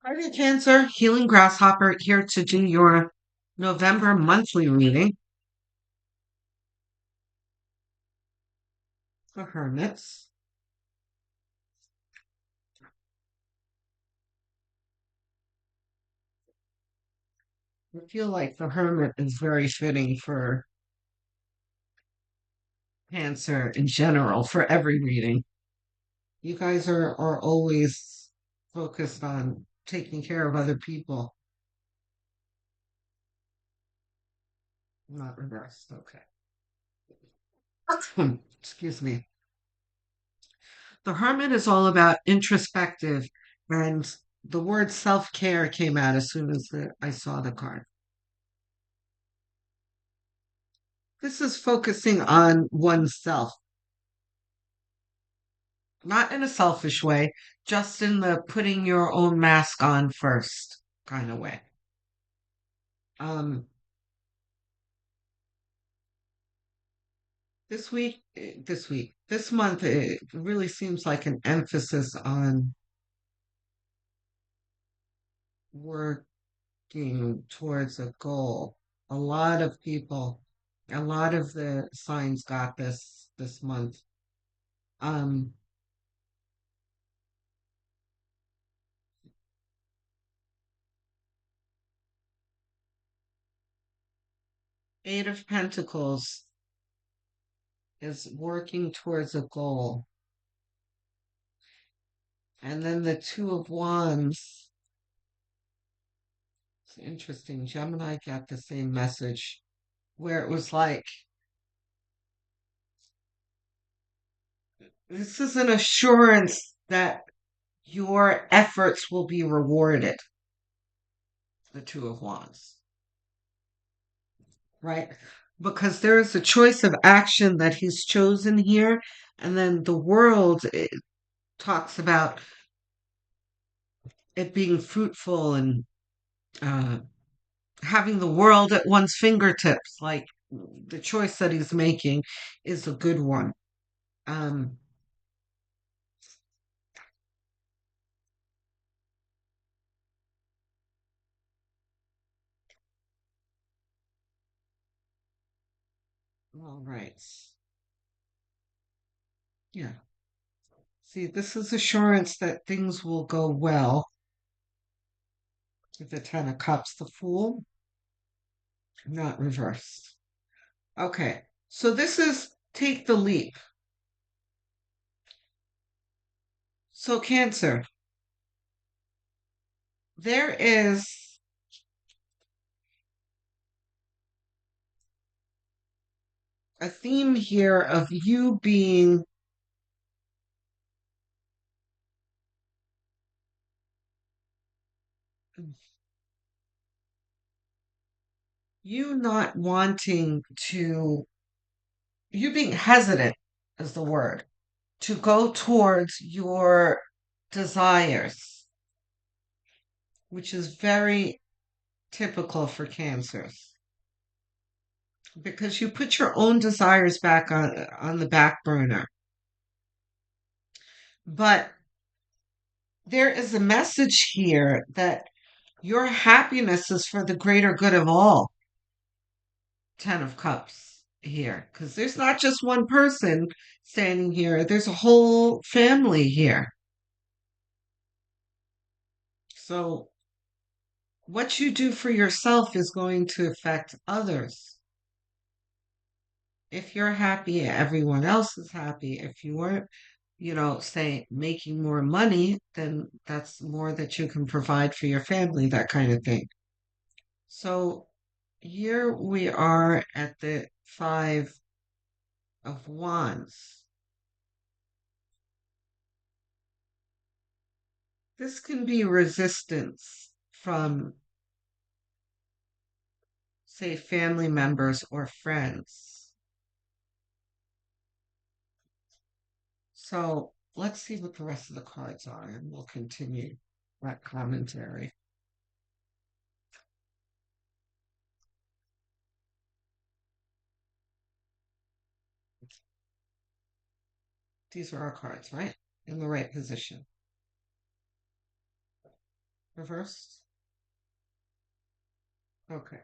Hi there, Cancer. Healing Grasshopper here to do your November monthly reading for hermits. I feel like the hermit is very fitting for Cancer in general, for every reading. You guys are always focused on taking care of other people, not reversed. Okay. Excuse me. The hermit is all about introspective, and the word self care came out as soon as I saw the card. This is focusing on oneself, not in a selfish way, just in the putting your own mask on first kind of way. Um, this month, it really seems like an emphasis on working towards a goal. A lot of people, a lot of the signs got this month. Um, Eight of Pentacles is working towards a goal. And then the Two of Wands. It's interesting. Gemini got the same message where it was like, this is an assurance that your efforts will be rewarded. The Two of Wands, right? Because there is a choice of action that he's chosen here. And then the world talks about it being fruitful and uh, having the world at one's fingertips. Like the choice that he's making is a good one. Um, all right. Yeah. See, this is assurance that things will go well. With the Ten of Cups, the Fool, not reversed. Okay. So this is take the leap. So Cancer, there is a theme here of you not wanting to, you being hesitant is the word, to go towards your desires, which is very typical for cancers because you put your own desires back on the back burner. But there is a message here that your happiness is for the greater good of all. Ten of Cups here, because there's not just one person standing here, there's a whole family here. So, what you do for yourself is going to affect others. If you're happy, everyone else is happy. If you weren't, say making more money, then that's more that you can provide for your family, that kind of thing. So here we are at the Five of Wands. This can be resistance from, say, family members or friends. So let's see what the rest of the cards are, and we'll continue that commentary. These are our cards, right? In the right position. Reverse. Okay.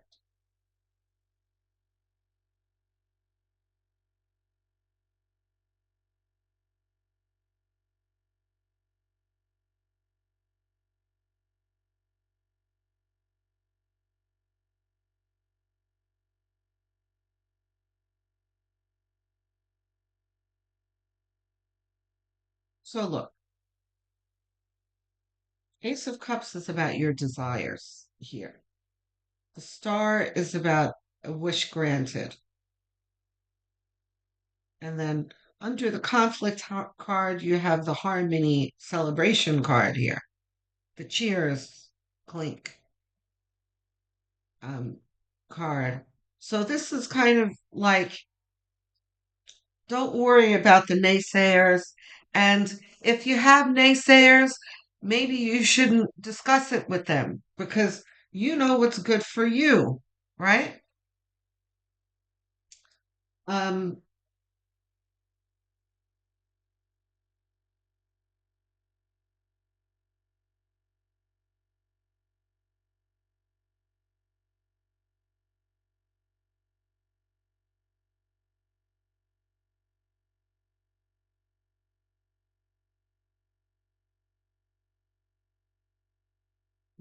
So look, Ace of Cups is about your desires here. The Star is about a wish granted. And then under the conflict card, you have the harmony celebration card here. The cheers clink um, card. So this is kind of like, don't worry about the naysayers. And if you have naysayers, maybe you shouldn't discuss it with them because you know what's good for you, right? Um,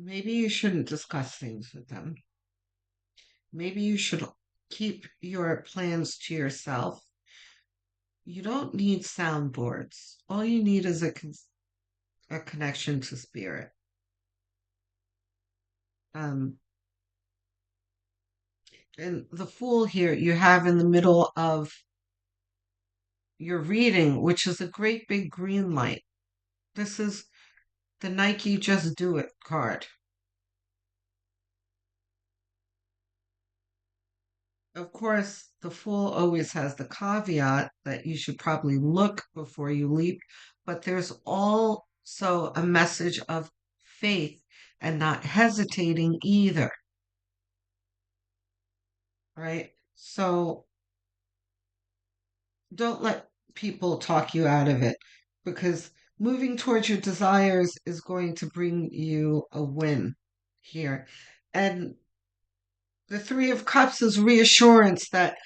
Maybe you shouldn't discuss things with them. Maybe you should keep your plans to yourself. You don't need soundboards. All you need is a connection to spirit. Um, and the Fool here you have in the middle of your reading, which is a great big green light. This is the Nike Just Do It card. Of course, the Fool always has the caveat that you should probably look before you leap, but there's also a message of faith and not hesitating either, right? So don't let people talk you out of it because moving towards your desires is going to bring you a win here. And the Three of Cups is reassurance that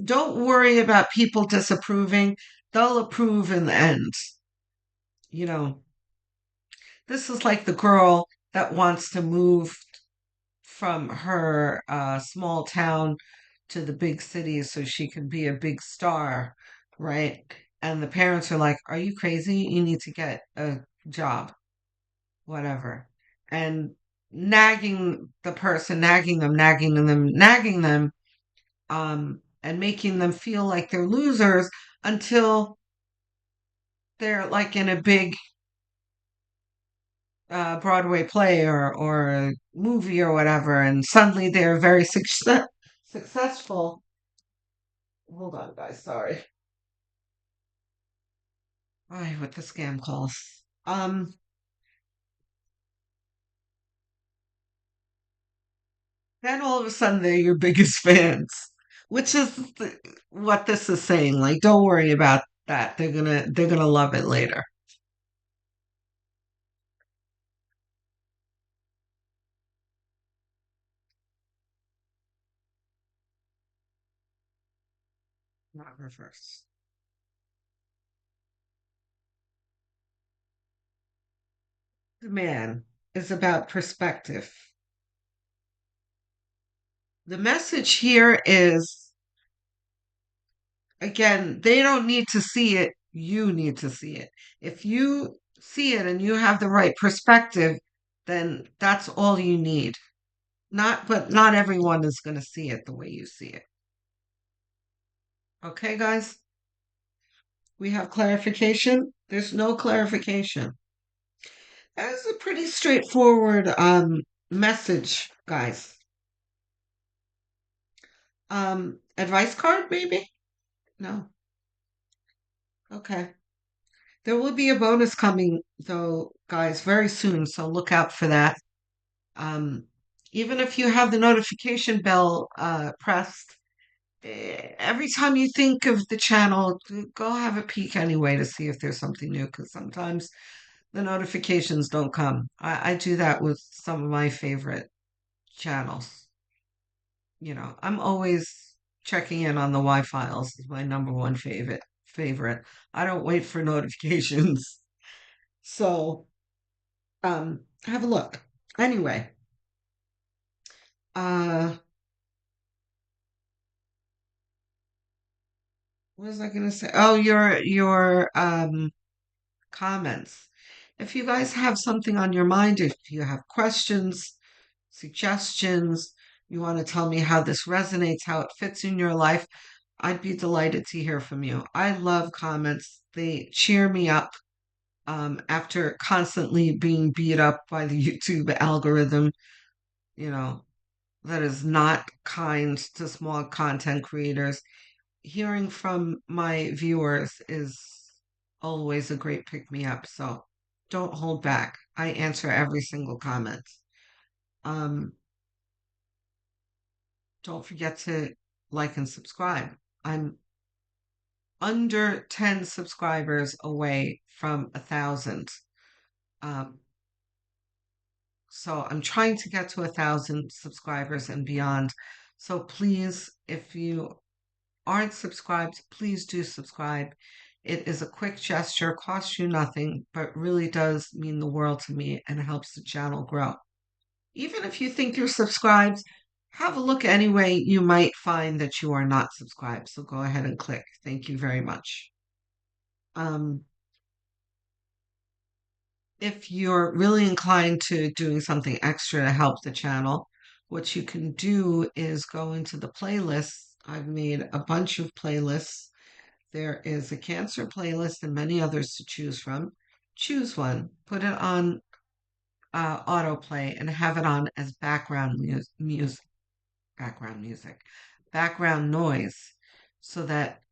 don't worry about people disapproving. They'll approve in the end. You know, this is like the girl that wants to move from her small town to the big city so she can be a big star, right? And the parents are like, "Are you crazy? You need to get a job, whatever." And nagging the person, nagging them, and making them feel like they're losers until they're like in a big Broadway play or a movie or whatever, and suddenly they're very successful. Hold on, guys. Sorry. Ay, with the scam calls. Then all of a sudden they're your biggest fans, which is what this is saying. Like, don't worry about that. They're gonna love it later. Not reverse. The Man is about perspective. The message here is again, they don't need to see it, you need to see it. If you see it and you have the right perspective, then that's all you need. But not everyone is going to see it the way you see it. Okay, guys? We have clarification. There's no clarification. That's a pretty straightforward message, guys. Advice card, maybe? No. Okay. There will be a bonus coming, though, guys, very soon, so look out for that. Um, Even if you have the notification bell pressed, every time you think of the channel, go have a peek anyway to see if there's something new, because sometimes the notifications don't come. I do that with some of my favorite channels. I'm always checking in on the Y-Files is my number one favorite. I don't wait for notifications. So, have a look. Anyway, uh, what was I gonna say? Oh, your comments. If you guys have something on your mind, if you have questions, suggestions, you want to tell me how this resonates, how it fits in your life, I'd be delighted to hear from you. I love comments. They cheer me up after constantly being beat up by the YouTube algorithm, you know, that is not kind to small content creators. Hearing from my viewers is always a great pick me up. So don't hold back. I answer every single comment. Um, don't forget to like and subscribe. I'm under 10 subscribers away from 1,000. Um, so I'm trying to get to 1,000 subscribers and beyond. So please, if you aren't subscribed, please do subscribe. It is a quick gesture, costs you nothing, but really does mean the world to me and helps the channel grow. Even if you think you're subscribed, have a look anyway. You might find that you are not subscribed. So go ahead and click. Thank you very much. Um, if you're really inclined to doing something extra to help the channel, what you can do is go into the playlists. I've made a bunch of playlists. There is a cancer playlist and many others to choose from. Choose one, put it on autoplay, and have it on as background music, background noise, so that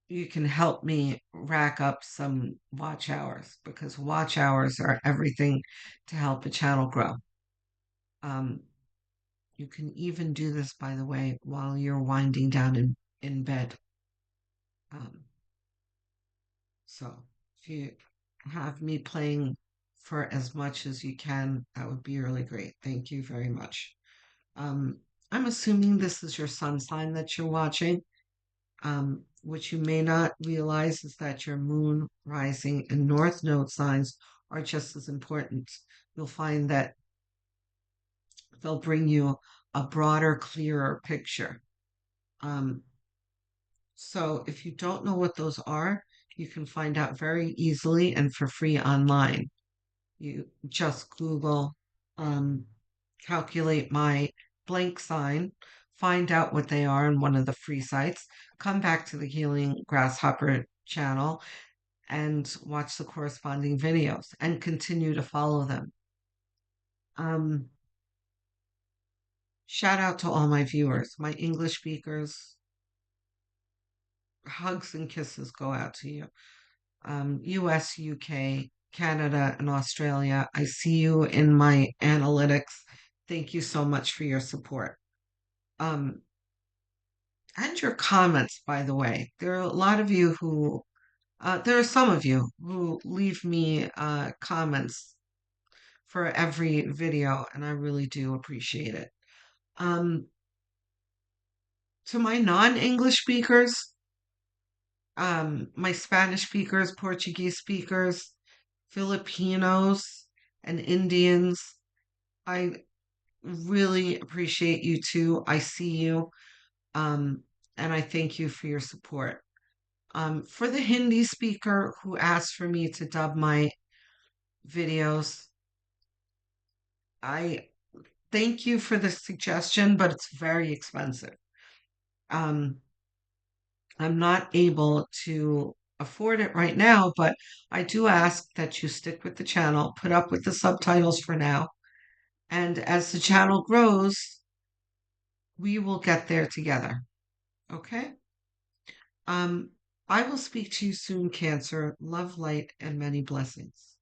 you can help me rack up some watch hours because watch hours are everything to help a channel grow. Um, you can even do this, by the way, while you're winding down in bed. Um, so if you have me playing for as much as you can, that would be really great. Thank you very much. Um, I'm assuming this is your sun sign that you're watching. What you may not realize is that your moon, rising, and north node signs are just as important. You'll find that they'll bring you a broader, clearer picture. Um, so if you don't know what those are, you can find out very easily and for free online. You just Google, um, calculate my blank sign, find out what they are in one of the free sites, come back to the Healing Grasshopper channel and watch the corresponding videos and continue to follow them. Um, Shout out to all my viewers, my English speakers. Hugs and kisses go out to you. US, UK, Canada, and Australia. I see you in my analytics. Thank you so much for your support. Um, and your comments, by the way. There are a lot of you who, there are some of you who leave me comments for every video, and I really do appreciate it. Um, to my non-English speakers, my Spanish speakers, Portuguese speakers, Filipinos, and Indians, I really appreciate you too. I see you, um, and I thank you for your support. For the Hindi speaker who asked for me to dub my videos, I thank you for the suggestion, but it's very expensive. Um, I'm not able to afford it right now, but I do ask that you stick with the channel, put up with the subtitles for now, and as the channel grows, we will get there together. Okay? Um, I will speak to you soon, Cancer. Love, light, and many blessings.